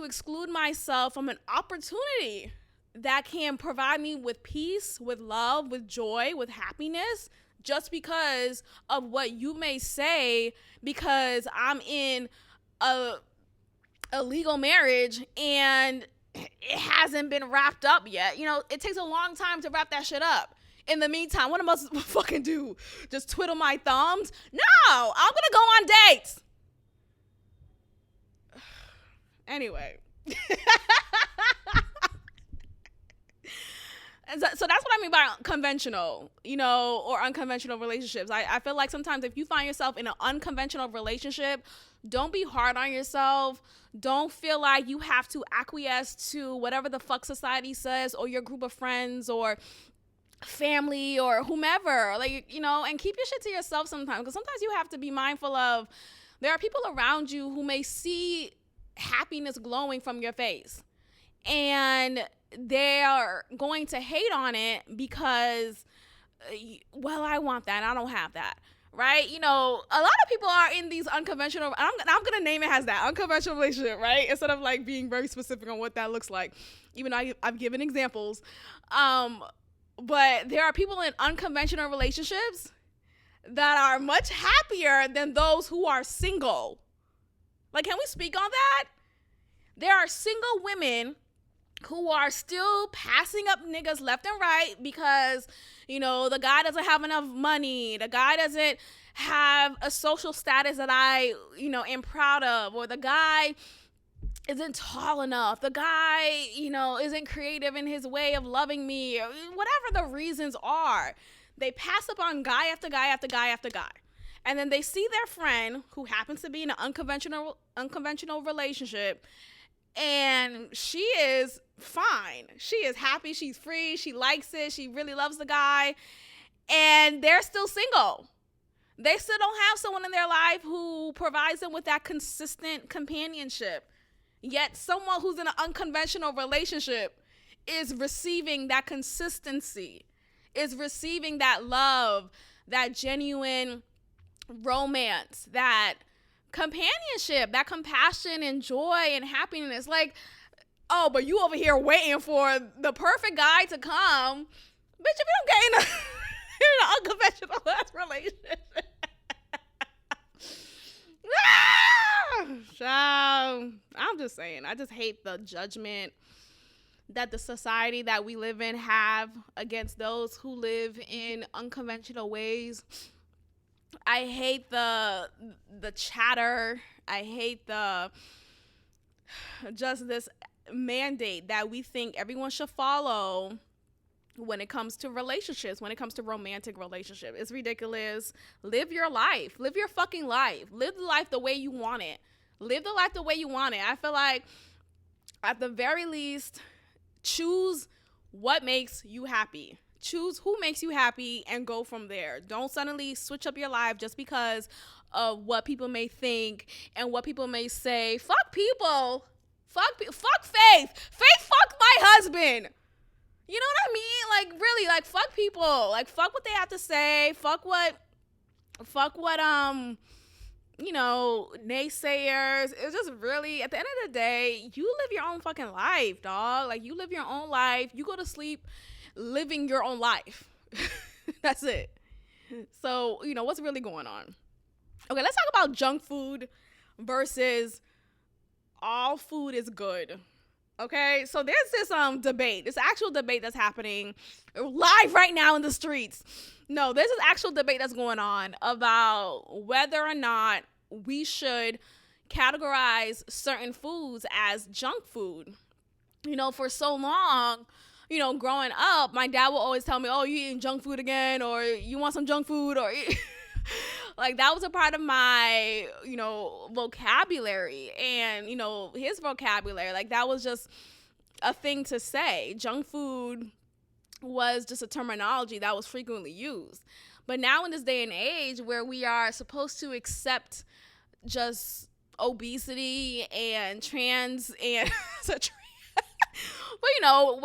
exclude myself from an opportunity that can provide me with peace, with love, with joy, with happiness, just because of what you may say, because I'm in a legal marriage and it hasn't been wrapped up yet. It takes a long time to wrap that shit up. In the meantime, what am I supposed to fucking do? Just twiddle my thumbs? No, I'm gonna go on dates. Anyway. So that's what I mean by conventional, or unconventional relationships. I feel like sometimes if you find yourself in an unconventional relationship, don't be hard on yourself. Don't feel like you have to acquiesce to whatever the fuck society says, or your group of friends, or family, or whomever, like, and keep your shit to yourself sometimes, because sometimes you have to be mindful of, there are people around you who may see happiness glowing from your face, and they are going to hate on it because, well, I want that, I don't have that, right? You know, a lot of people are in these unconventional, I'm going to name it as that, unconventional relationship, right? Instead of like being very specific on what that looks like, even though I've given examples. But there are people in unconventional relationships that are much happier than those who are single. Like, can we speak on that? There are single women who are still passing up niggas left and right because, you know, the guy doesn't have enough money. The guy doesn't have a social status that I, you know, am proud of. Or the guy isn't tall enough. The guy, you know, isn't creative in his way of loving me. Or whatever the reasons are. They pass up on guy after guy after guy after guy. And then they see their friend who happens to be in an unconventional relationship, and she is fine. She is happy. She's free. She likes it. She really loves the guy. And they're still single. They still don't have someone in their life who provides them with that consistent companionship. Yet someone who's in an unconventional relationship is receiving that consistency, is receiving that love, that genuine romance, that companionship, that compassion and joy and happiness. Like, oh, but you over here waiting for the perfect guy to come. Bitch, if you don't get in an unconventional relationship. I'm just saying, I just hate the judgment that the society that we live in have against those who live in unconventional ways. I hate the chatter. I hate just this mandate that we think everyone should follow when it comes to relationships, when it comes to romantic relationships. It's ridiculous. Live your life. Live your fucking life. Live the life the way you want it. Live the life the way you want it. I feel like at the very least, choose what makes you happy. Choose who makes you happy and go from there. Don't suddenly switch up your life just because of what people may think and what people may say. Fuck people. Fuck Faith. Faith fucked my husband. You know what I mean? Like, really, like, fuck people. Like, fuck what they have to say. Fuck what, you know, naysayers. It's just really, at the end of the day, you live your own fucking life, dog. Like, you live your own life. You go to sleep living your own life. That's it. So, you know, what's really going on? Okay, let's talk about junk food versus all food is good. Okay, so there's this debate, this actual debate that's happening live right now in the streets. No, there's this actual debate that's going on about whether or not we should categorize certain foods as junk food. You know, for so long, you know, growing up, my dad will always tell me, oh, you eating junk food again, or you want some junk food, or like, that was a part of my, you know, vocabulary. And, you know, his vocabulary, like, that was just a thing to say. Junk food was just a terminology that was frequently used. But now in this day and age where we are supposed to accept just obesity and trans and but, you know,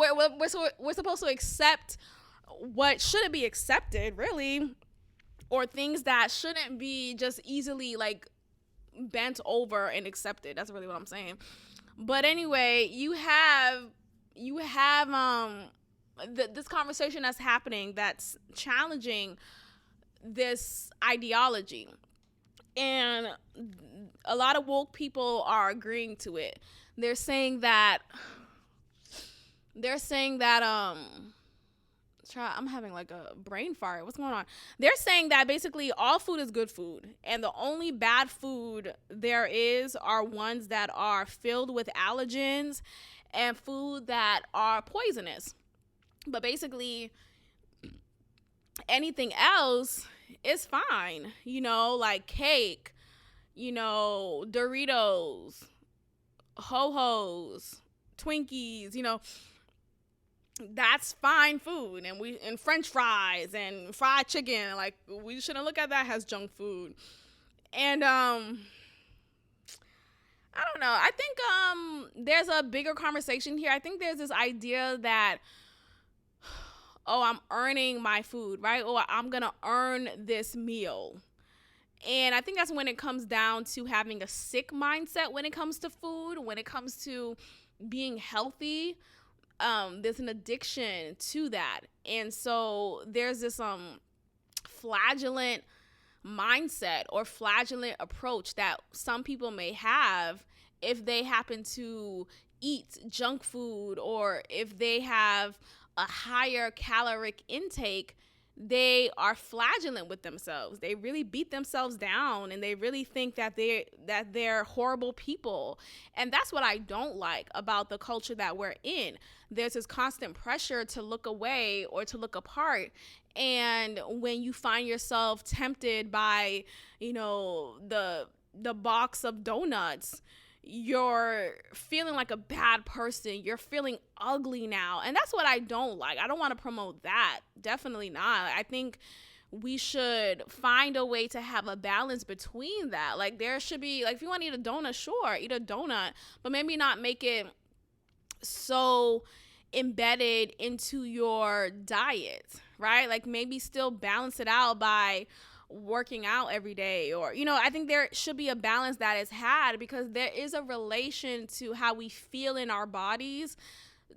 we're supposed to accept what shouldn't be accepted, really, or things that shouldn't be just easily, like, bent over and accepted. That's really what I'm saying. But anyway, you have this conversation that's happening that's challenging this ideology, and a lot of woke people are agreeing to it. They're saying that I'm having like a brain fart. What's going on? They're saying that basically all food is good food, and the only bad food there is are ones that are filled with allergens and food that are poisonous. But basically anything else is fine, you know, like cake, you know, Doritos, Ho-Hos, Twinkies, you know, that's fine food. And French fries and fried chicken, like, we shouldn't look at that as junk food. And I don't know, I think there's a bigger conversation here. I think there's this idea that, oh, I'm earning my food, right? Or I'm gonna earn this meal. And I think that's when it comes down to having a sick mindset when it comes to food, when it comes to being healthy. There's an addiction to that. And so there's this flagellant mindset or flagellant approach that some people may have if they happen to eat junk food, or if they have a higher caloric intake. They are flagellant with themselves. They really beat themselves down, and they really think that they're horrible people. And that's what I don't like about the culture that we're in. There's this constant pressure to look away or to look apart. And when you find yourself tempted by, the box of donuts, you're feeling like a bad person. You're feeling ugly now. And that's what I don't like. I don't want to promote that. Definitely not. I think we should find a way to have a balance between that. Like, there should be, like, if you want to eat a donut, sure, eat a donut, but maybe not make it so embedded into your diet, right? Like, maybe still balance it out by working out every day, or I think there should be a balance that is had, because there is a relation to how we feel in our bodies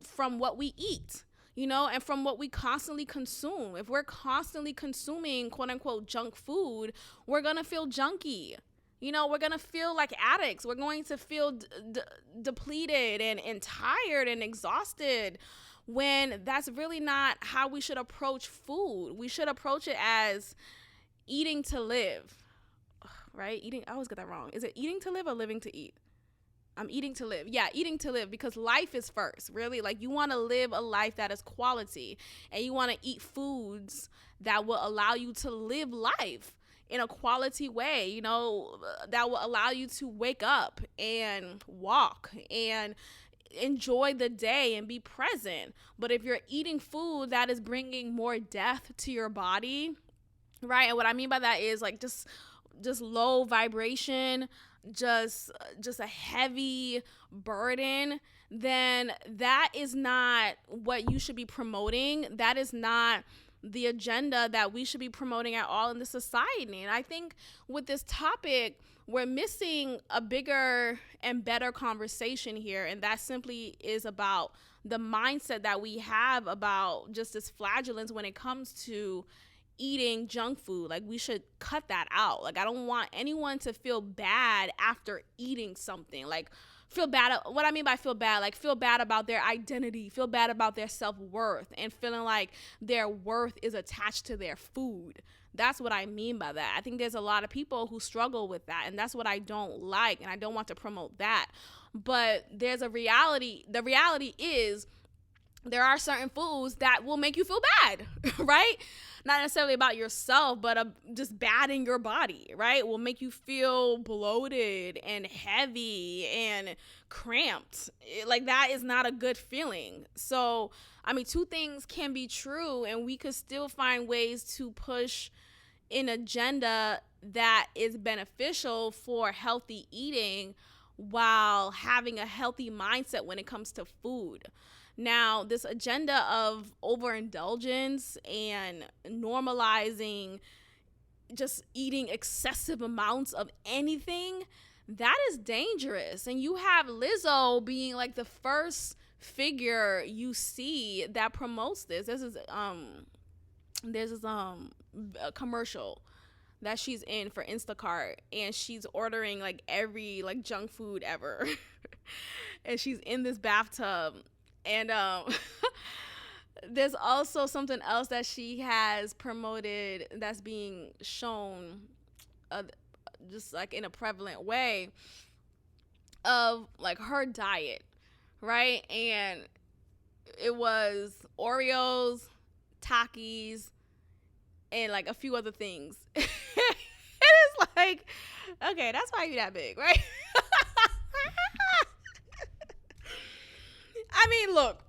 from what we eat, and from what we constantly consume. If we're constantly consuming quote unquote junk food, we're gonna feel junky. We're going to feel like addicts. We're going to feel depleted and tired and exhausted, when that's really not how we should approach food. We should approach it as eating to live, right? I always get that wrong. Is it eating to live or living to eat? I'm eating to live. Yeah, eating to live, because life is first, really. Like, you want to live a life that is quality, and you want to eat foods that will allow you to live life in a quality way, that will allow you to wake up and walk and enjoy the day and be present. But if you're eating food that is bringing more death to your body, right? And what I mean by that is like just low vibration, just a heavy burden, then that is not what you should be promoting. That is not the agenda that we should be promoting at all in the society. And I think with this topic, we're missing a bigger and better conversation here. And that simply is about the mindset that we have about just this flagellance when it comes to eating junk food. Like, we should cut that out. Like, I don't want anyone to feel bad after eating something. Like, feel bad. What I mean by feel bad, like, feel bad about their identity, feel bad about their self-worth, and feeling like their worth is attached to their food. That's what I mean by that. I think there's a lot of people who struggle with that, and that's what I don't like, and I don't want to promote that. But there's a reality. The reality is there are certain foods that will make you feel bad, right? Not necessarily about yourself, but just bad in your body, right? Will make you feel bloated and heavy and cramped. Like, that is not a good feeling. So, I mean, two things can be true, and we could still find ways to push an agenda that is beneficial for healthy eating while having a healthy mindset when it comes to food. Now, this agenda of overindulgence and normalizing just eating excessive amounts of anything, that is dangerous. And you have Lizzo being like the first figure you see that promotes this. There's this a commercial that she's in for Instacart, and she's ordering like every like junk food ever. And she's in this bathtub. And there's also something else that she has promoted that's being shown just like in a prevalent way of like her diet, right? And it was Oreos, Takis, and like a few other things. It is like, okay, that's why you're that big, right? I mean, look,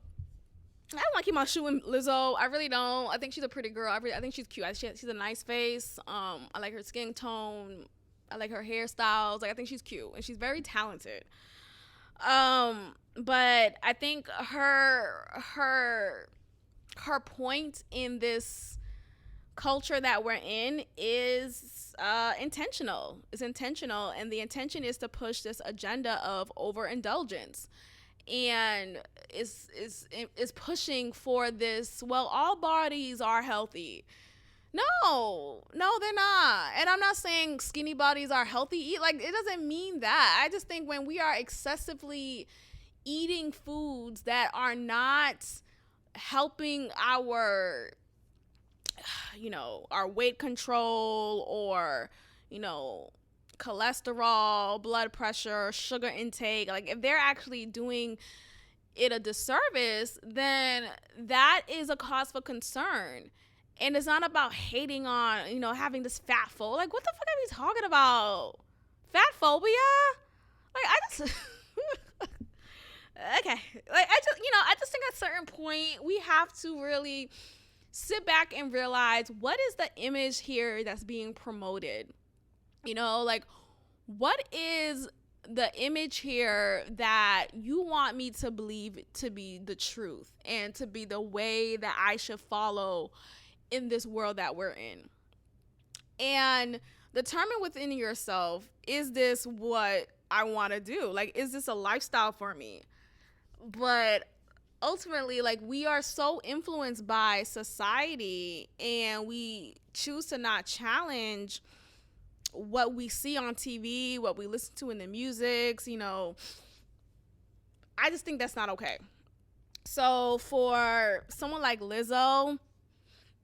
I don't want to keep on shooting Lizzo. I really don't. I think she's a pretty girl. I think she's cute. She's a nice face. I like her skin tone. I like her hairstyles. Like, I think she's cute, and she's very talented. But I think her point in this culture that we're in is intentional. It's intentional, and the intention is to push this agenda of overindulgence, and is pushing for this. Well, all bodies are healthy. No, they're not. And I'm not saying skinny bodies are healthy. Like, it doesn't mean that. I just think when we are excessively eating foods that are not helping our our weight control, or cholesterol, blood pressure, sugar intake, like if they're actually doing it a disservice, then that is a cause for concern. And it's not about hating on having this fat phobia. Like, what the fuck are we talking about? Fat phobia? Like, I just okay, like I just think at a certain point we have to really sit back and realize, what is the image here that's being promoted? Like, what is the image here that you want me to believe to be the truth and to be the way that I should follow in this world that we're in? And determine within yourself, is this what I want to do? Like, is this a lifestyle for me? But ultimately, like, we are so influenced by society, and we choose to not challenge what we see on TV, what we listen to in the music. I just think that's not okay. So for someone like Lizzo,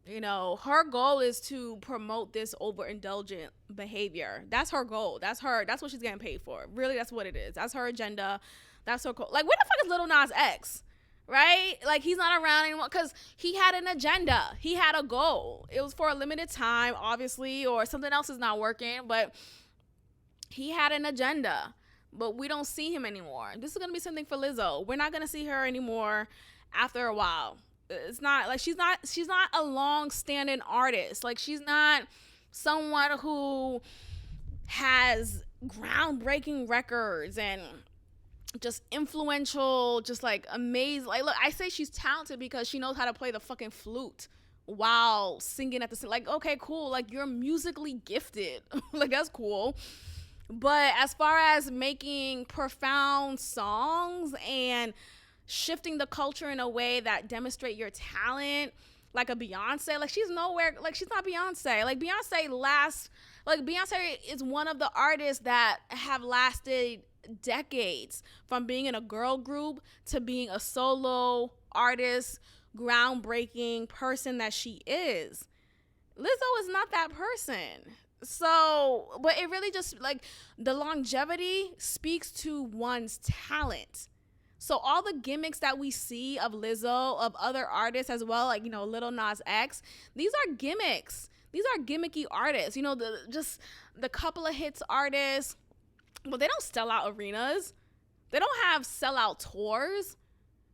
her goal is to promote this overindulgent behavior. That's her goal. That's what she's getting paid for. Really, that's what it is. That's her agenda. That's her goal. Like, where the fuck is Lil Nas X? Right? Like, he's not around anymore because he had an agenda. He had a goal. It was for a limited time, obviously, or something else is not working, but he had an agenda. But we don't see him anymore. This is going to be something for Lizzo. We're not going to see her anymore after a while. It's not like she's not a long-standing artist. Like, she's not someone who has groundbreaking records and just influential, just like amazing. Like, look, I say she's talented because she knows how to play the fucking flute while singing at the same. Like, okay, cool. Like, you're musically gifted. Like, that's cool. But as far as making profound songs and shifting the culture in a way that demonstrate your talent, like a Beyonce, like, she's nowhere. Like, she's not Beyonce. Like, Beyonce is one of the artists that have lasted decades, from being in a girl group to being a solo artist, groundbreaking person that she is. Lizzo is not that person. So, but it really just, like, the longevity speaks to one's talent. So all the gimmicks that we see of Lizzo, of other artists as well, like, Lil Nas X, these are gimmicks. These are gimmicky artists. The couple of hits artists. Well, they don't sell out arenas. They don't have sellout tours,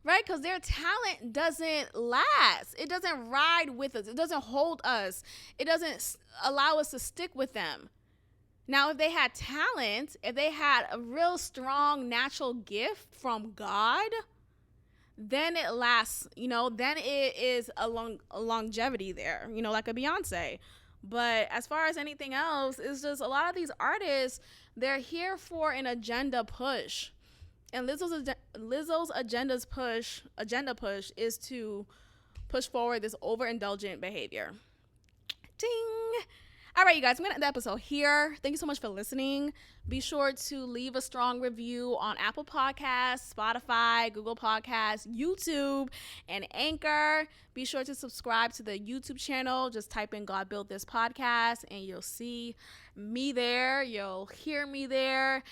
right? Because their talent doesn't last. It doesn't ride with us. It doesn't hold us. It doesn't allow us to stick with them. Now, if they had talent, if they had a real strong natural gift from God, then it lasts, then it is a longevity there, like a Beyonce. But as far as anything else, it's just a lot of these artists, they're here for an agenda push. And Lizzo's agenda push is to push forward this overindulgent behavior. Ding! All right, you guys, I'm going to end the episode here. Thank you so much for listening. Be sure to leave a strong review on Apple Podcasts, Spotify, Google Podcasts, YouTube, and Anchor. Be sure to subscribe to the YouTube channel. Just type in God Built This Podcast, and you'll see me there. You'll hear me there.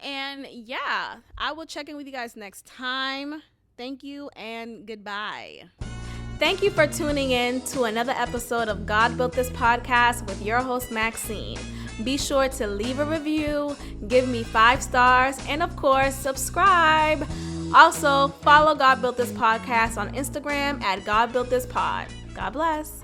And yeah, I will check in with you guys next time. Thank you and goodbye. Thank you for tuning in to another episode of God Built This Podcast with your host, Maxine. Be sure to leave a review, give me 5 stars, and of course, subscribe. Also, follow God Built This Podcast on Instagram at God Built This Pod. God bless.